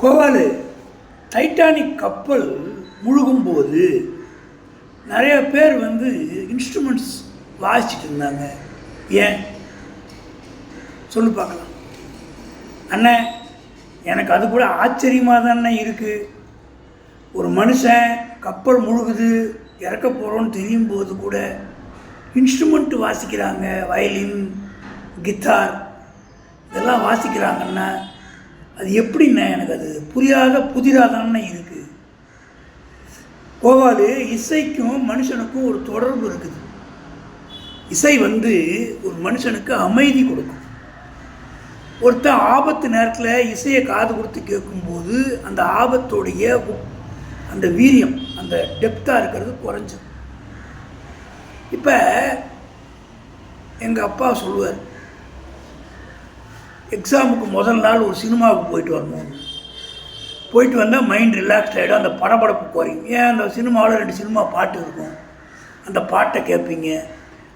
கோவாலு Titanic கப்பல் முழுகும்போது நிறைய பேர் இன்ஸ்ட்ருமெண்ட்ஸ் வாசிச்சுட்டு இருந்தாங்க. ஏன் சொல்லு பார்க்கலாம். அண்ணன், எனக்கு அது கூட ஆச்சரியமாக தானே இருக்குது. ஒரு மனுஷன் கப்பல் முழுகுது, இறக்க போகிறோன்னு தெரியும் போது கூட இன்ஸ்ட்ருமெண்ட்டு வாசிக்கிறாங்க. வயலின், கித்தார் இதெல்லாம் வாசிக்கிறாங்கன்னா அது எப்படின்னா எனக்கு அது புதிதாக தானே இருக்குது. கோவாலு, இசைக்கும் மனுஷனுக்கும் ஒரு தொடர்பு இருக்குது. இசை ஒரு மனுஷனுக்கு அமைதி கொடுக்கும். ஒருத்தன் ஆபத்து நேரத்தில் இசையை காது கொடுத்து கேட்கும்போது அந்த ஆபத்தோடைய அந்த வீரியம், அந்த டெப்த்தாக இருக்கிறது குறைஞ்சிடும். இப்போ எங்கள் அப்பா சொல்லுவார், எக்ஸாமுக்கு முதல் நாள் ஒரு சினிமாவுக்கு போயிட்டு வரணும். போயிட்டு வந்தால் மைண்ட் ரிலாக்ஸ்ட் ஆகிடும், அந்த படபடப்பு குறையும். ஏன், அந்த சினிமாவில் 2 சினிமா பாட்டு இருக்கும், அந்த பாட்டை கேட்பீங்க,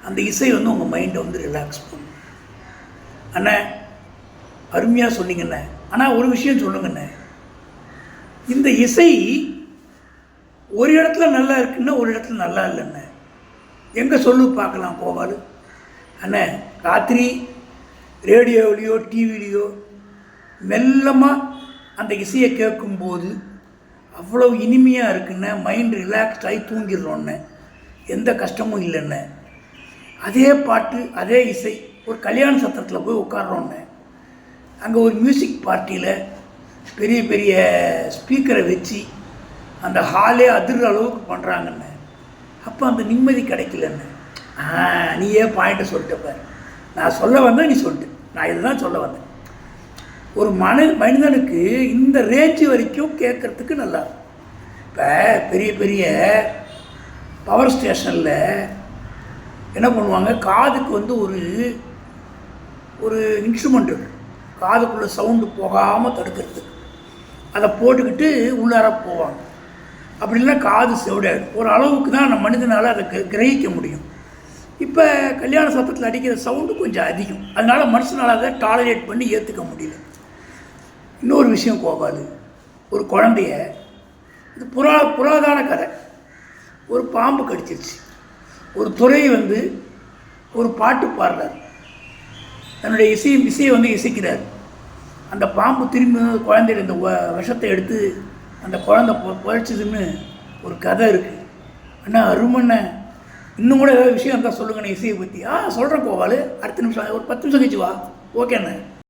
அந்த இசை உங்கள் மைண்டை ரிலாக்ஸ் பண்ணும். அண்ணே, அருமையாக சொன்னீங்கண்ணே. ஆனால் ஒரு விஷயம் சொல்லுங்கண்ணே, இந்த இசை ஒரு இடத்துல நல்லா இருக்குன்னா ஒரு இடத்துல நல்லா இல்லைண்ணே. எங்கே சொல்லு பார்க்கலாம் கோவாலு. அண்ணே, ராத்திரி ரேடியோவிலையோ டிவிலையோ மெல்லமாக அந்த இசையை கேட்கும்போது அவ்வளோ இனிமையாக இருக்குண்ணே. மைண்ட் ரிலாக்ஸ்ட் ஆகி தூங்கிடுறோண்ணே, எந்த கஷ்டமும் இல்லைண்ணே. அதே பாட்டு, அதே இசை ஒரு கல்யாண சத்திரத்தில் போய் உட்காடுறோண்ணே, அங்கே ஒரு மியூசிக் பார்ட்டியில் பெரிய பெரிய ஸ்பீக்கரை வச்சு அந்த ஹாலே அதிர்ற அளவுக்கு பண்ணுறாங்கண்ணே. அப்போ அந்த நிம்மதி கிடைக்கலண்ணே. நீயே பாயிண்ட்டை சொல்லிட்டப்பார். நான் சொல்ல வந்தேன், நீ சொல்லிட்டு. நான் இதுதான் சொல்ல வந்தேன். ஒரு மனிதனுக்கு இந்த ரேஞ்சு வரைக்கும் கேட்குறதுக்கு நல்லா. இப்போ பெரிய பெரிய பவர் ஸ்டேஷனில் என்ன பண்ணுவாங்க, காதுக்கு ஒரு இன்ஸ்ட்ருமெண்ட் இருக்குது, காதுக்குள்ளே சவுண்டு போகாமல் தடுக்கிறதுக்கு. அதை போட்டுக்கிட்டு உள்ளார போவாங்க. அப்படி இல்லைன்னா காது செவிடாயிடும். ஒரு அளவுக்கு தான் நம்ம மனிதனால் அதை கிரகிக்க முடியும். இப்போ கல்யாண சத்தத்தில் அடிக்கிற சவுண்டு கொஞ்சம் அதிகம், அதனால் மனுஷனால் அதை டாலரேட் பண்ணி ஏற்றுக்க முடியல. இன்னொரு விஷயம் கோபாலு, ஒரு குழந்தைய, இது புராதான கதை, ஒரு பாம்பு கடிச்சிருச்சு. ஒரு துறை ஒரு பாட்டு பாடுறார், தன்னுடைய இசையை இசைக்கிறார். அந்த பாம்பு திரும்பி குழந்தைய இந்த விஷத்தை எடுத்து அந்த குழந்தை புழைச்சதுன்னு ஒரு கதை இருக்குது. அண்ணா, அருமண்ண, இன்னும் கூட ஏதாவது விஷயம் இருந்தால் சொல்லுங்கண்ணே இசையை பற்றி. சொல்கிறேன் கோவாலு, அடுத்த நிமிஷம் ஒரு 10 நிமிஷம் கழிச்சு வா. ஓகேண்ணே.